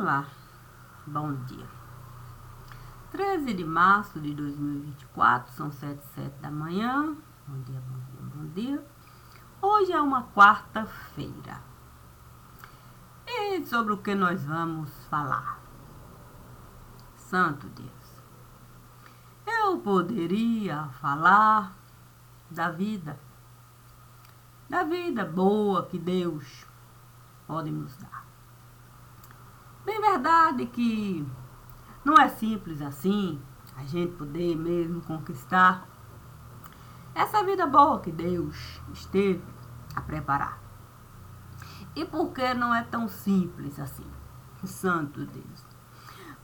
Vamos lá. Bom dia. 13 de março de 2024, são 7h07 da manhã. Bom dia, bom dia, bom dia. Hoje é uma quarta-feira. E sobre o que nós vamos falar? Santo Deus. Eu poderia falar da vida boa que Deus pode nos dar. Bem verdade que não é simples assim a gente poder mesmo conquistar essa vida boa que Deus esteve a preparar. E por que não é tão simples assim? Santo Deus.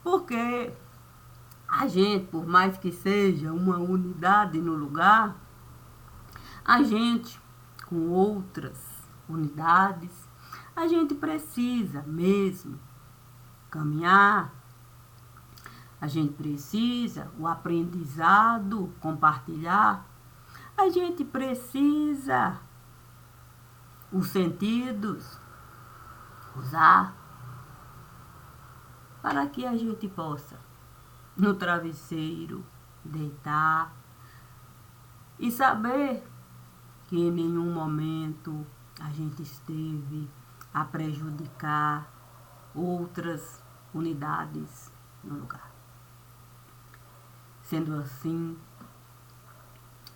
Porque a gente, por mais que seja uma unidade no lugar, a gente, com outras unidades, a gente precisa mesmo caminhar, a gente precisa o aprendizado compartilhar, a gente precisa os sentidos usar para que a gente possa no travesseiro deitar e saber que em nenhum momento a gente esteve a prejudicar outras unidades no lugar. Sendo assim,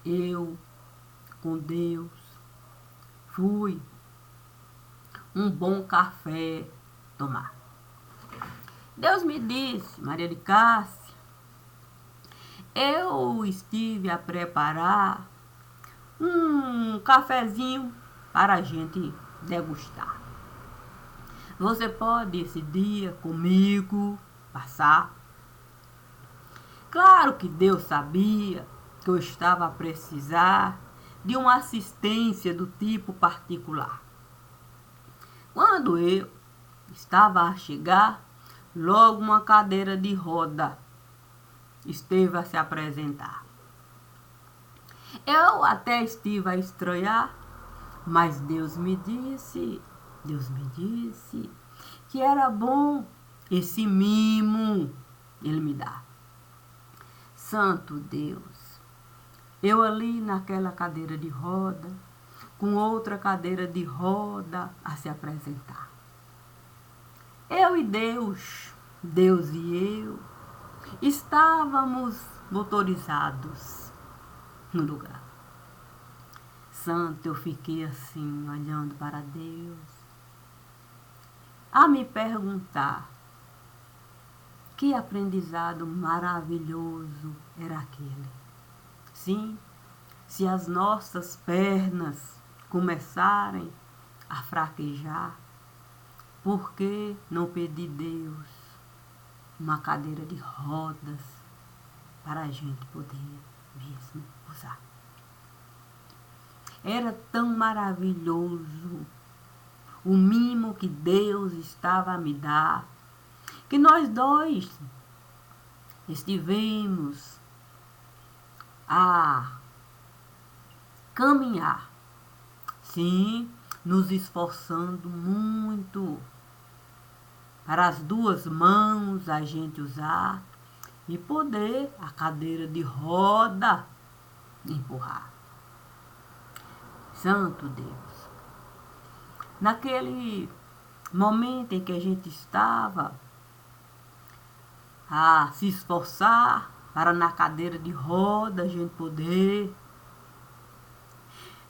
eu, com Deus, fui um bom café tomar. Deus me disse, Maria de Cássia, eu estive a preparar um cafezinho para a gente degustar. Você pode esse dia comigo passar? Claro que Deus sabia que eu estava a precisar de uma assistência do tipo particular. Quando eu estava a chegar, logo uma cadeira de roda esteve a se apresentar. Eu até estive a estranhar, mas Deus me disse que era bom esse mimo Ele me dá. Santo Deus, eu ali naquela cadeira de roda, com outra cadeira de roda a se apresentar. Eu e Deus e eu, estávamos motorizados no lugar. Santo, eu fiquei assim, olhando para Deus, a me perguntar que aprendizado maravilhoso era aquele. Sim, se as nossas pernas começarem a fraquejar, por que não pedir Deus uma cadeira de rodas para a gente poder mesmo usar? Era tão maravilhoso o mimo que Deus estava a me dar, que nós dois estivemos a caminhar, sim, nos esforçando muito para as duas mãos a gente usar e poder a cadeira de roda empurrar. Santo Deus, naquele momento em que a gente estava a se esforçar para na cadeira de roda a gente poder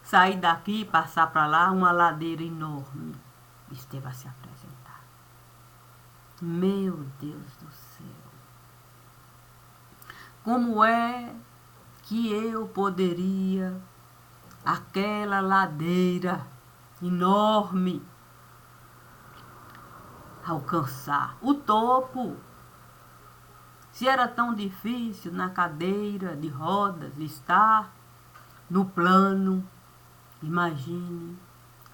sair daqui e passar para lá, uma ladeira enorme esteve a se apresentar. Meu Deus do céu, como é que eu poderia aquela ladeira enorme alcançar o topo? Se era tão difícil na cadeira de rodas estar no plano, imagine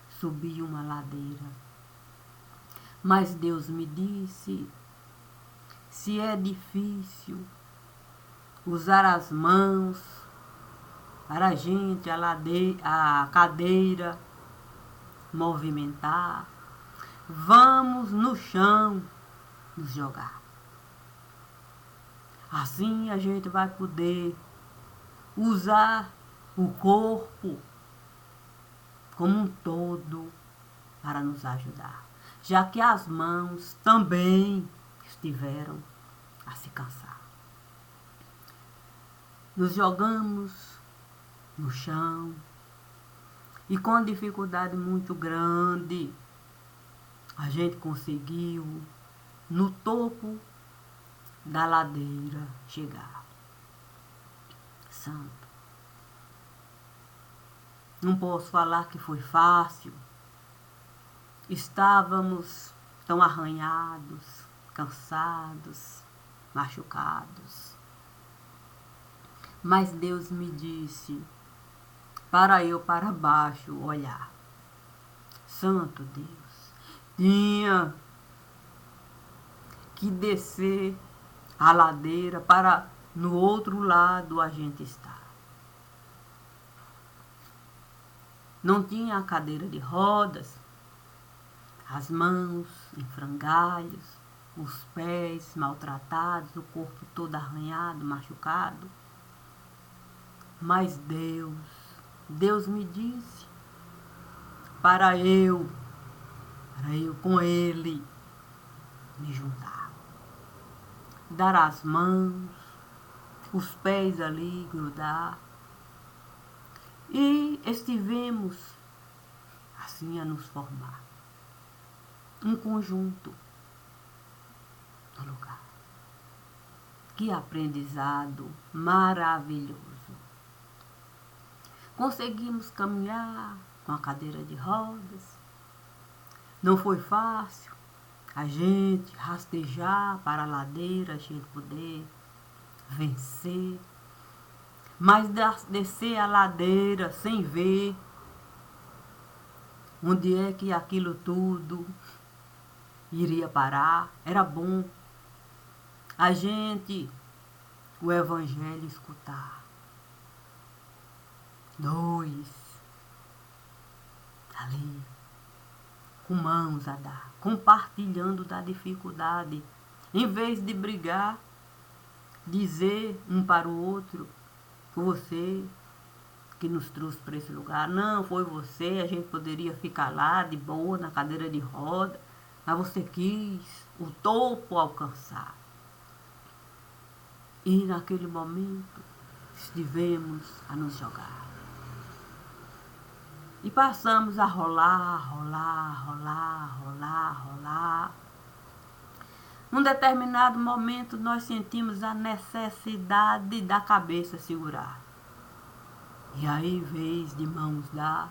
subir uma ladeira. Mas Deus me disse, se é difícil usar as mãos para a gente a cadeira movimentar, vamos no chão nos jogar. Assim a gente vai poder usar o corpo como um todo para nos ajudar, já que as mãos também estiveram a se cansar. Nos jogamos no chão e com dificuldade muito grande a gente conseguiu no topo da ladeira chegar. Santo. Não posso falar que foi fácil. Estávamos tão arranhados, cansados, machucados. Mas Deus me disse para eu para baixo olhar. Santo Deus, tinha que descer a ladeira para no outro lado a gente estar. Não tinha a cadeira de rodas, as mãos em frangalhos, os pés maltratados, o corpo todo arranhado, machucado. Mas Deus me disse para eu com Ele me juntar. Dar as mãos, os pés ali, grudar. E estivemos assim a nos formar. Um conjunto no lugar. Que aprendizado maravilhoso. Conseguimos caminhar com a cadeira de rodas. Não foi fácil a gente rastejar para a ladeira, a gente poder vencer. Mas descer a ladeira sem ver onde é que aquilo tudo iria parar, era bom a gente, o Evangelho, escutar. Dois ali, com mãos a dar, compartilhando da dificuldade, em vez de brigar, dizer um para o outro: foi você que nos trouxe para esse lugar. Não, foi você, a gente poderia ficar lá de boa, na cadeira de roda, mas você quis o topo alcançar. E naquele momento estivemos a nos jogar. E passamos a rolar. Num determinado momento nós sentimos a necessidade da cabeça segurar. E aí, em vez de mãos dar,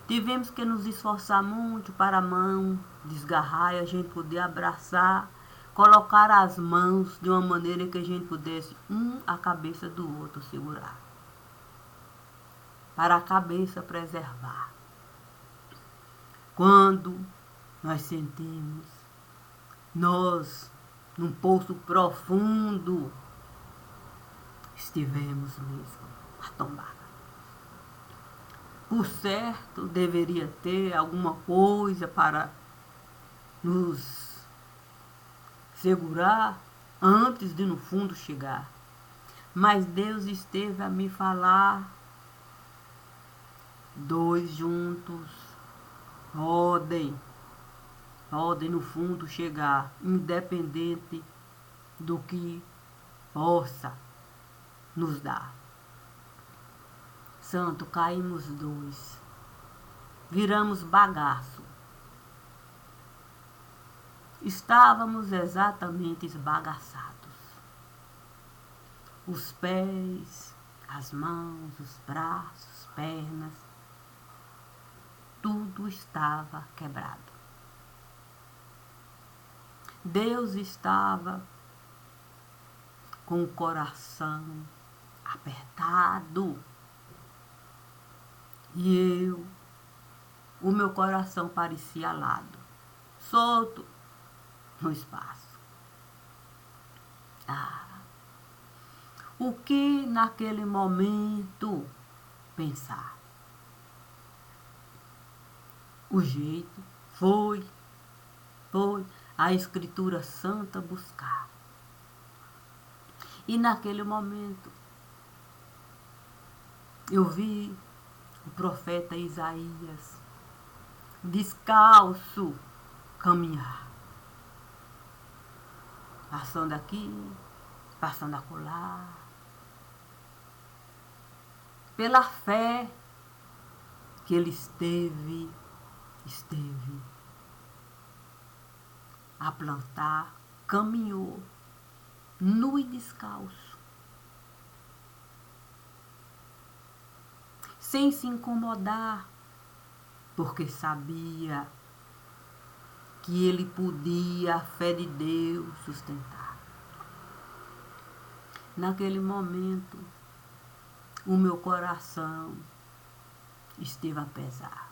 tivemos que nos esforçar muito para a mão desgarrar e a gente poder abraçar, colocar as mãos de uma maneira que a gente pudesse a cabeça do outro segurar. Para a cabeça preservar. Quando nós sentimos, nós, num poço profundo, estivemos mesmo a tombar. Por certo, deveria ter alguma coisa para nos segurar antes de no fundo chegar. Mas Deus esteve a me falar: dois juntos podem no fundo chegar, independente do que possa nos dar. Santo, caímos dois, viramos bagaço. Estávamos exatamente esbagaçados. Os pés, as mãos, os braços, pernas, tudo estava quebrado. Deus estava com o coração apertado. E o meu coração parecia alado, solto no espaço. O que naquele momento pensar? O jeito foi a Escritura Santa buscar. E naquele momento, eu vi o profeta Isaías descalço caminhar, passando aqui, passando acolá, pela fé que ele esteve a plantar, caminhou nu e descalço, sem se incomodar, porque sabia que ele podia a fé de Deus sustentar. Naquele momento, o meu coração esteve a pesar,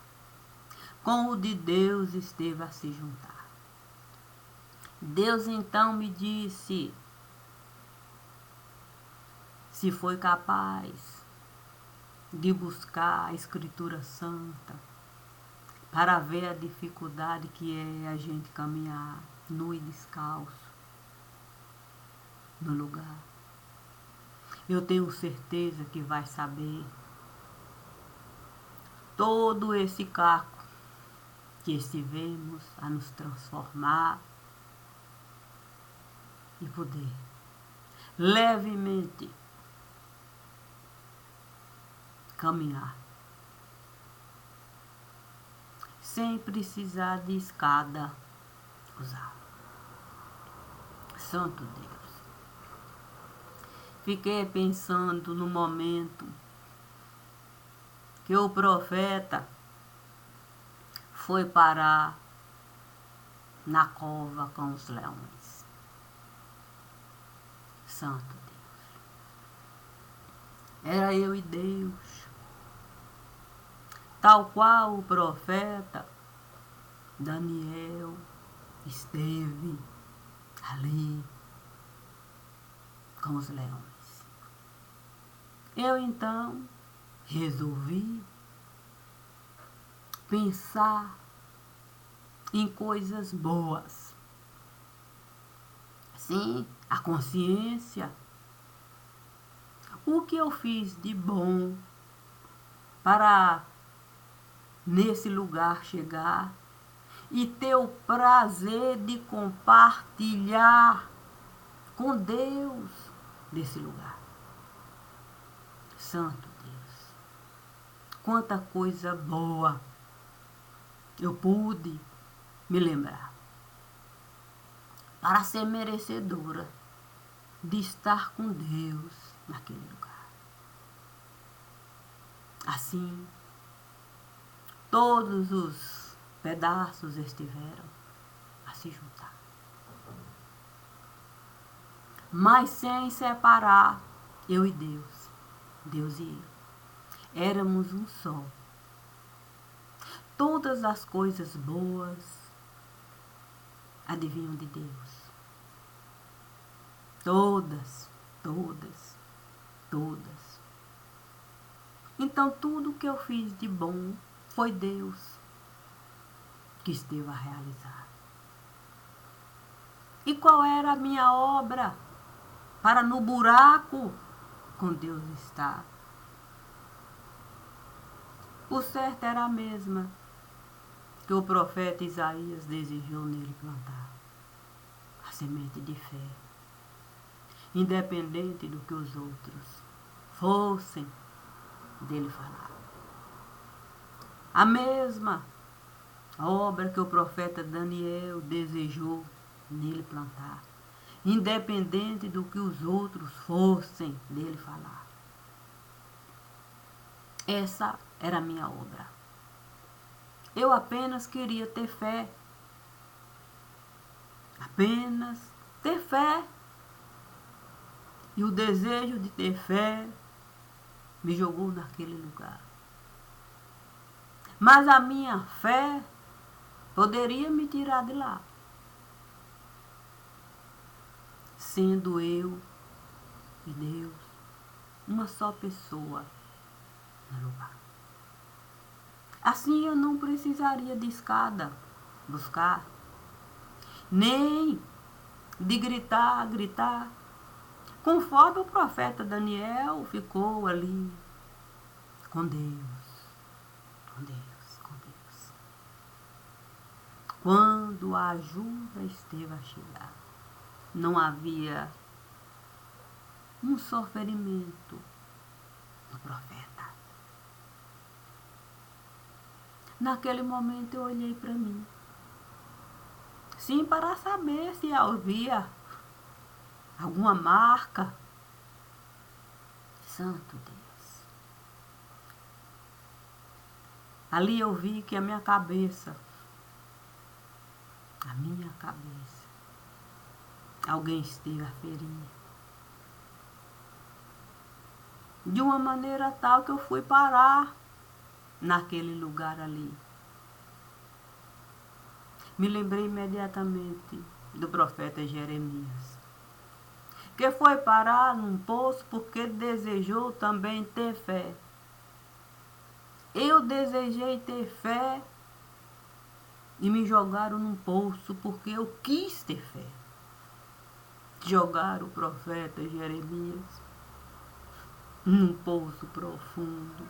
com o de Deus esteve a se juntar. Deus então me disse: se foi capaz de buscar a Escritura Santa para ver a dificuldade que é a gente caminhar nu e descalço no lugar, eu tenho certeza que vai saber todo esse caco que estivemos a nos transformar e poder levemente caminhar, sem precisar de escada usar. Santo Deus. Fiquei pensando no momento que o profeta foi parar na cova com os leões. Santo Deus. Era eu e Deus. Tal qual o profeta Daniel esteve ali com os leões. Eu então resolvi pensar em coisas boas. Sim, a consciência. O que eu fiz de bom para nesse lugar chegar e ter o prazer de compartilhar com Deus desse lugar. Santo Deus, quanta coisa boa eu pude me lembrar para ser merecedora de estar com Deus naquele lugar. Assim, todos os pedaços estiveram a se juntar, mas sem separar eu e Deus, Deus e eu. Éramos um só. Todas as coisas boas advinham de Deus. Todas, todas, todas. Então tudo que eu fiz de bom foi Deus que esteve a realizar. E qual era a minha obra para no buraco com Deus estar? O certo era a mesma que o profeta Isaías desejou nele plantar, a semente de fé, independente do que os outros fossem dele falar. A mesma obra que o profeta Daniel desejou nele plantar, independente do que os outros fossem dele falar. Essa era a minha obra. Eu apenas queria ter fé. Apenas ter fé. E o desejo de ter fé me jogou naquele lugar. Mas a minha fé poderia me tirar de lá, sendo eu e Deus uma só pessoa no lugar. Assim eu não precisaria de escada buscar. nem de gritar, conforme o profeta Daniel ficou ali com Deus, com Deus, com Deus. Quando a ajuda esteve a chegar, não havia um só ferimento no profeta. Naquele momento eu olhei para mim, sim, para saber se havia alguma marca. Santo Deus. Ali eu vi que a minha cabeça, alguém esteve a ferir. De uma maneira tal que eu fui parar naquele lugar ali. Me lembrei imediatamente do profeta Jeremias, que foi parar num poço porque desejou também ter fé. Eu desejei ter fé e me jogaram num poço porque eu quis ter fé. Jogaram o profeta Jeremias num poço profundo,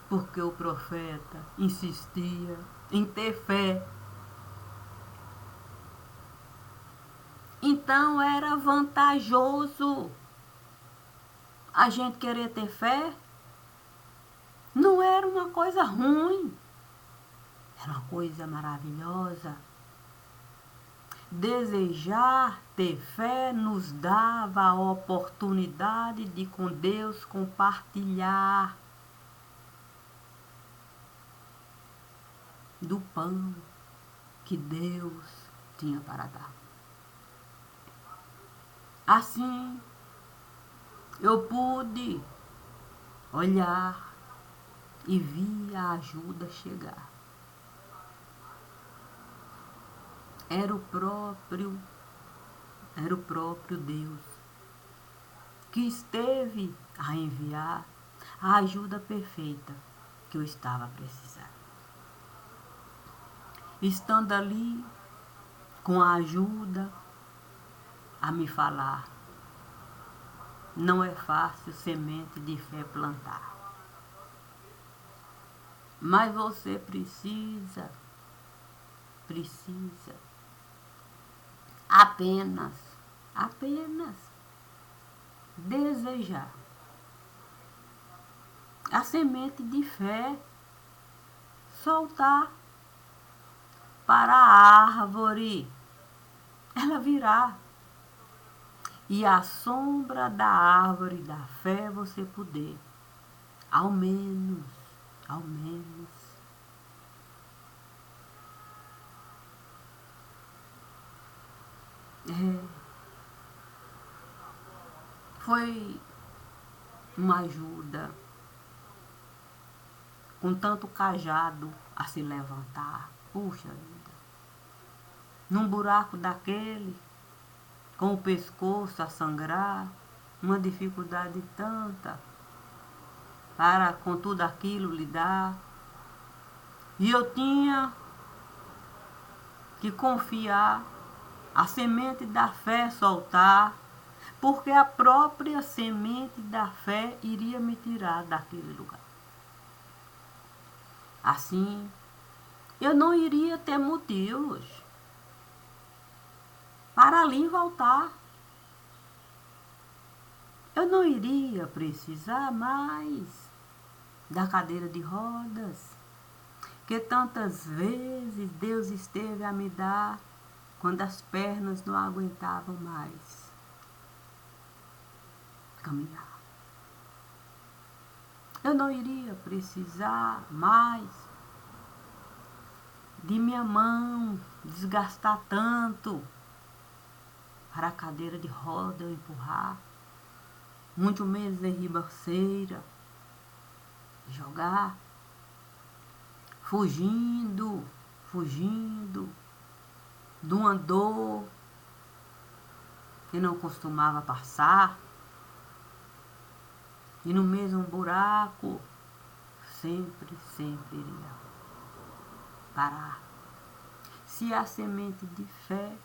porque o profeta insistia em ter fé. Então era vantajoso a gente querer ter fé. Não era uma coisa ruim, era uma coisa maravilhosa. Desejar ter fé nos dava a oportunidade de com Deus compartilhar do pão que Deus tinha para dar. Assim, eu pude olhar e vi a ajuda chegar. Era o próprio Deus que esteve a enviar a ajuda perfeita que eu estava precisando. Estando ali com a ajuda a me falar, não é fácil semente de fé plantar, mas você precisa apenas desejar. A semente de fé soltar para a árvore, ela virá. E à sombra da árvore da fé você poder, ao menos, foi uma ajuda, com tanto cajado a se levantar. Puxa vida, num buraco daquele, com o pescoço a sangrar, uma dificuldade tanta para com tudo aquilo lidar. E eu tinha que confiar, a semente da fé soltar, porque a própria semente da fé iria me tirar daquele lugar. Assim, eu não iria ter motivos para ali voltar. Eu não iria precisar mais da cadeira de rodas, que tantas vezes Deus esteve a me dar quando as pernas não aguentavam mais caminhar. Eu não iria precisar mais de minha mão desgastar tanto para a cadeira de roda eu empurrar, muito menos em ribanceira, jogar, fugindo de uma dor que não costumava passar, e no mesmo buraco sempre iria parar. se a semente de fé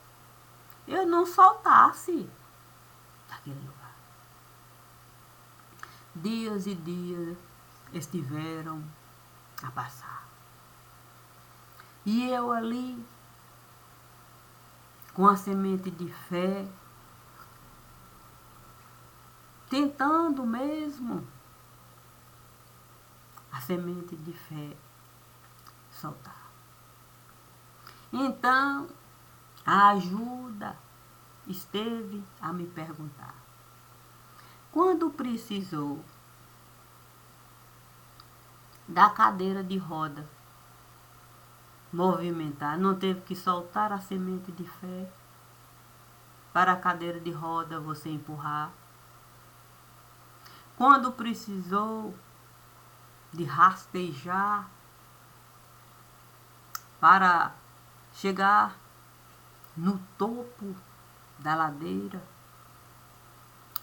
eu não soltasse daquele lugar. Dias e dias estiveram a passar. E eu ali, com a semente de fé, tentando mesmo a semente de fé soltar. Então, a ajuda esteve a me perguntar: quando precisou da cadeira de roda movimentar, não teve que soltar a semente de fé para a cadeira de roda você empurrar? Quando precisou de rastejar para chegar no topo da ladeira,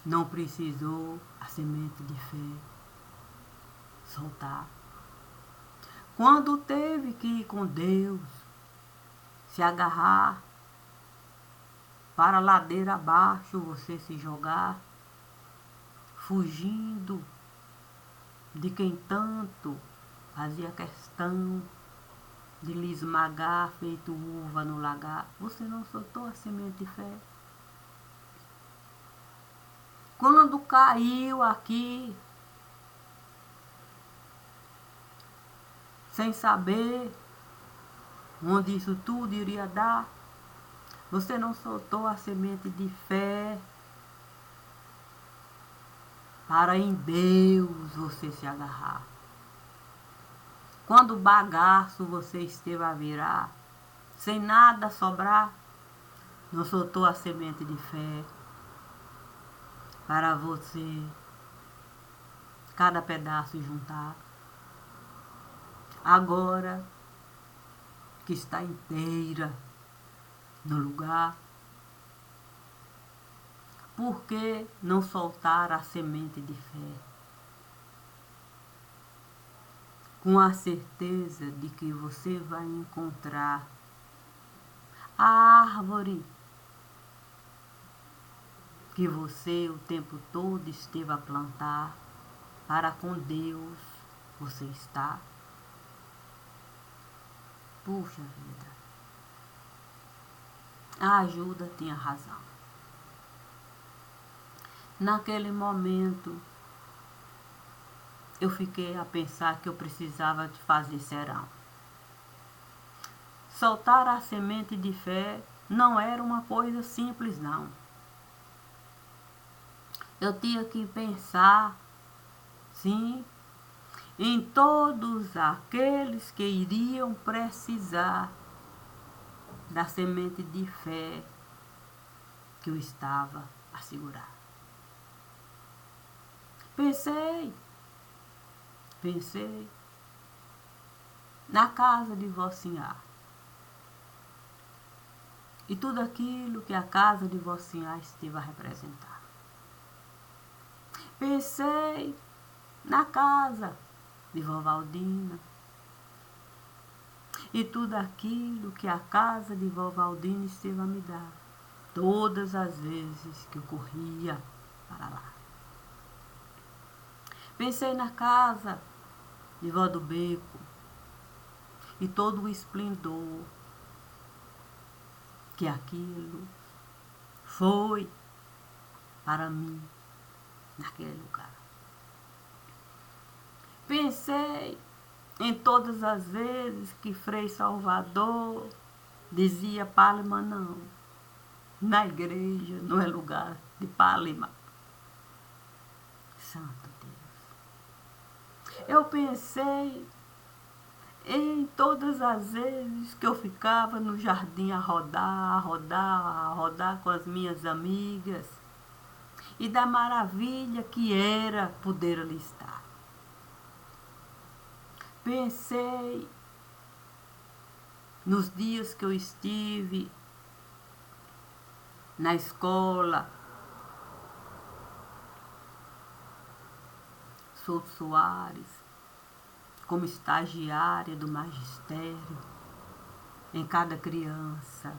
não precisou a semente de fé soltar? Quando teve que ir com Deus, se agarrar para a ladeira abaixo, você se jogar, fugindo de quem tanto fazia questão de lhe esmagar feito uva no lagar, você não soltou a semente de fé? Quando caiu aqui, sem saber onde isso tudo iria dar, você não soltou a semente de fé para em Deus você se agarrar? Quando o bagaço você esteve a virar, sem nada sobrar, não soltou a semente de fé para você cada pedaço juntar? Agora que está inteira no lugar, por que não soltar a semente de fé? Com a certeza de que você vai encontrar a árvore que você o tempo todo esteve a plantar, para com Deus você está. Puxa vida, a ajuda tinha razão. Naquele momento, eu fiquei a pensar que eu precisava de fazer serão. Soltar a semente de fé não era uma coisa simples, não. Eu tinha que pensar, sim, em todos aqueles que iriam precisar da semente de fé que eu estava a segurar. Pensei na casa de Vocinha e tudo aquilo que a casa de Vocinha esteve a representar. Pensei na casa de Vovaldina e tudo aquilo que a casa de Vovaldina esteve a me dar, todas as vezes que eu corria para lá. Pensei na casa de Vó do Beco e todo o esplendor que aquilo foi para mim naquele lugar. Pensei em todas as vezes que Frei Salvador dizia Pálima não, na igreja não é lugar de Pálima. Santo Deus. Eu pensei em todas as vezes que eu ficava no jardim a rodar com as minhas amigas e da maravilha que era poder ali estar. Pensei nos dias que eu estive na escola Souto Soares, como estagiária do magistério, em cada criança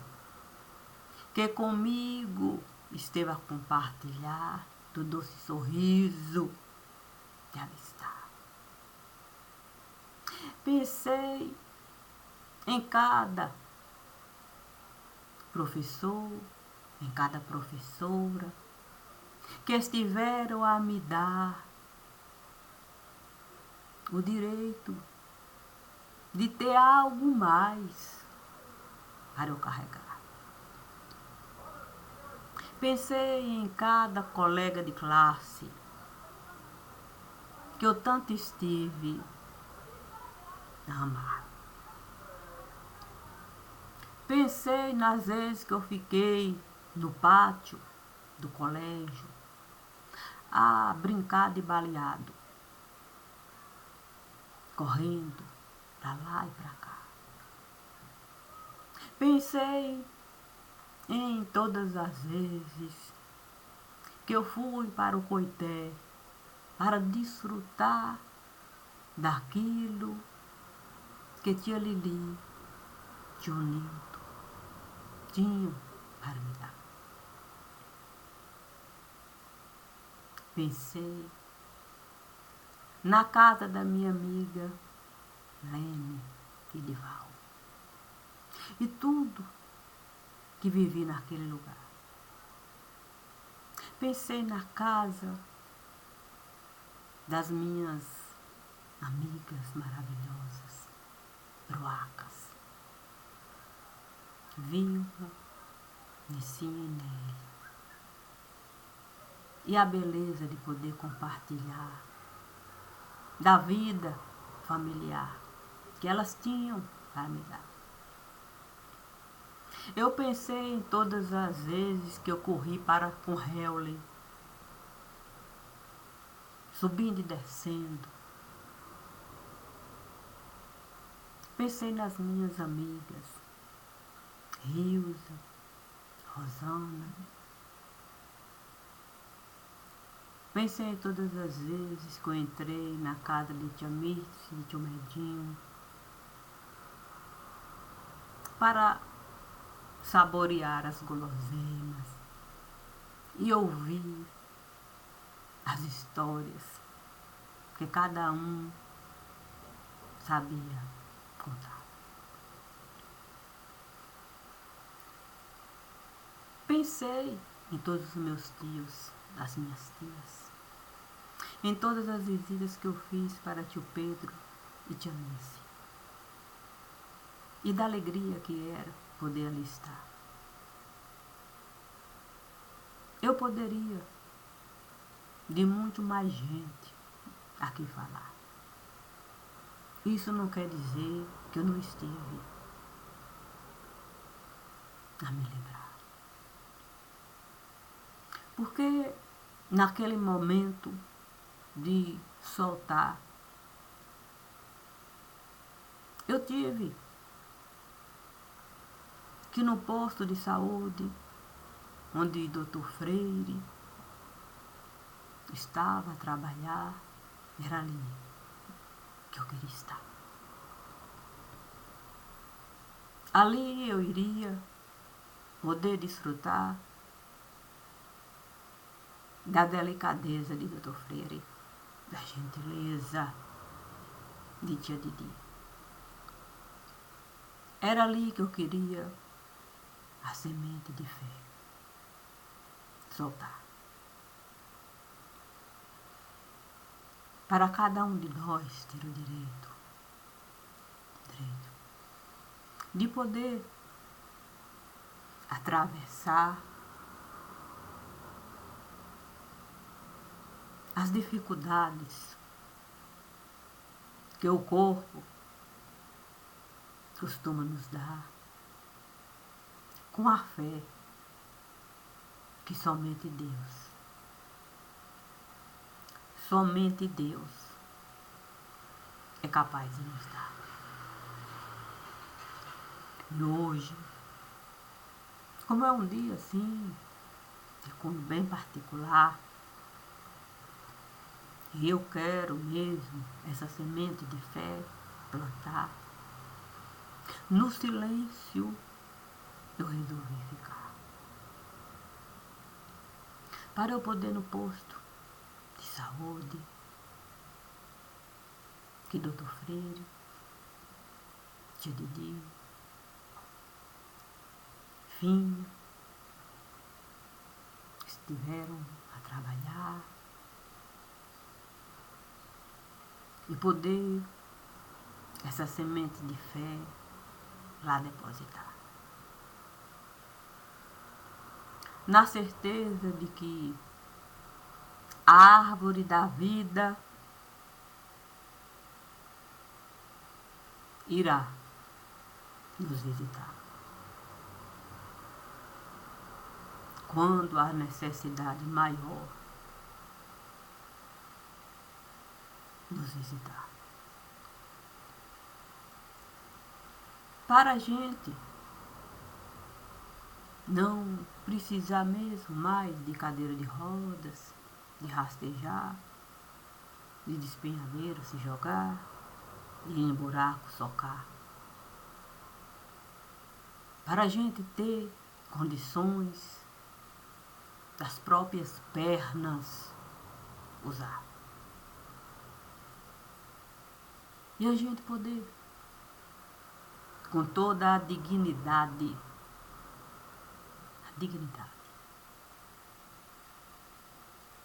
que comigo esteve a compartilhar do doce sorriso de alistar. Pensei em cada professor, em cada professora que estiveram a me dar o direito de ter algo mais para eu carregar. Pensei em cada colega de classe que eu tanto estive a amar. Pensei nas vezes que eu fiquei no pátio do colégio a brincar de baleado, correndo para lá e para cá. Pensei em todas as vezes que eu fui para o coité para desfrutar daquilo que tia Lili, tio Nilton tinham para me dar. Pensei na casa da minha amiga Lene e Dival e tudo que vivi naquele lugar. Pensei na casa das minhas amigas maravilhosas, Broacas, Vilma, Nissinha e Nelly. E a beleza de poder compartilhar da vida familiar que elas tinham para me dar. Eu pensei em todas as vezes que eu corri para com Hewley, subindo e descendo. Pensei nas minhas amigas, Rilza, Rosana. Pensei em todas as vezes que eu entrei na casa de tia Mirce, de tio Medinho, para saborear as guloseimas e ouvir as histórias que cada um sabia contar. Pensei em todos os meus tios, as minhas tias, em todas as visitas que eu fiz para tio Pedro e tia Nice, e da alegria que era poder ali estar. Eu poderia de muito mais gente aqui falar. Isso não quer dizer que eu não estive a me lembrar. Porque naquele momento de soltar, eu tive que no posto de saúde, onde o doutor Freire estava a trabalhar, era ali que eu queria estar. Ali eu iria poder desfrutar da delicadeza de doutor Freire, da gentileza de tia Didi. Era ali que eu queria a semente de fé soltar. Para cada um de nós ter o direito de poder atravessar as dificuldades que o corpo costuma nos dar, com a fé que somente Deus é capaz de nos dar. E hoje, como é um dia assim, de cunho bem particular, e eu quero mesmo essa semente de fé plantar, No silêncio, eu resolvi ficar. Para eu poder no posto de saúde, que Dr. Freire, tia Didi, Finho, estiveram a trabalhar e poder essa semente de fé lá depositar. Na certeza de que a árvore da vida irá nos visitar. Quando a necessidade maior nos visitar. Para a gente não precisar mesmo mais de cadeira de rodas, de rastejar, de despenhadeiro se jogar, de ir em buraco socar. Para a gente ter condições das próprias pernas usar. E a gente poder, com toda a dignidade,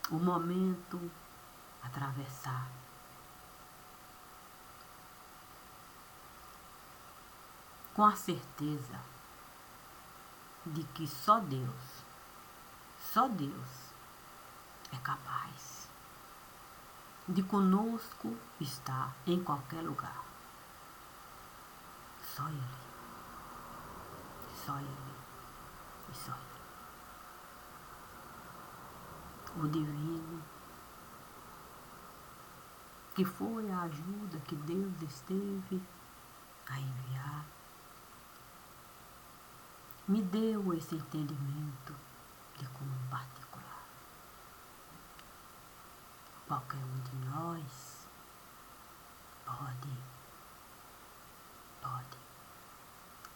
o momento atravessar. Com a certeza de que só Deus é capaz de conosco estar em qualquer lugar. Só Ele. Só Ele. E só Ele. O divino, que foi a ajuda que Deus esteve a enviar, me deu esse entendimento de como particular. Qualquer um de nós pode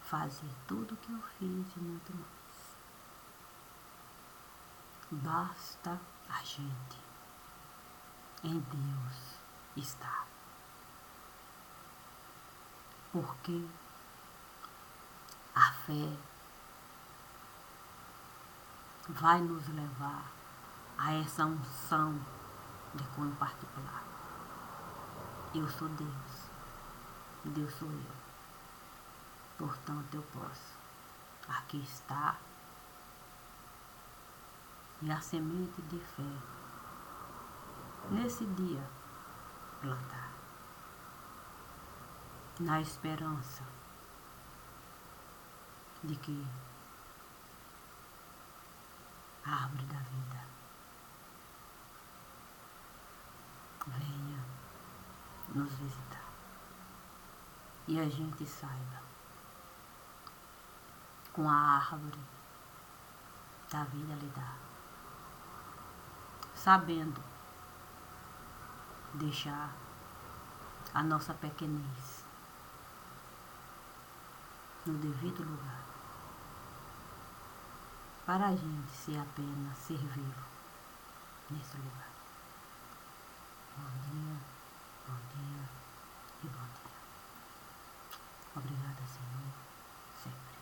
fazer tudo o que eu fiz e muito mais. Basta a gente em Deus estar. Porque a fé vai nos levar a essa unção de cunho particular. Eu sou Deus e Deus sou eu. Portanto, eu posso aqui estar e a semente de fé nesse dia plantar, na esperança de que a árvore da vida venha nos visitar e a gente saiba com a árvore da vida lidar, sabendo deixar a nossa pequenez no devido lugar, para a gente ser apenas ser vivo nesse lugar. Bom dia e bom dia. Obrigada, Senhor, sempre.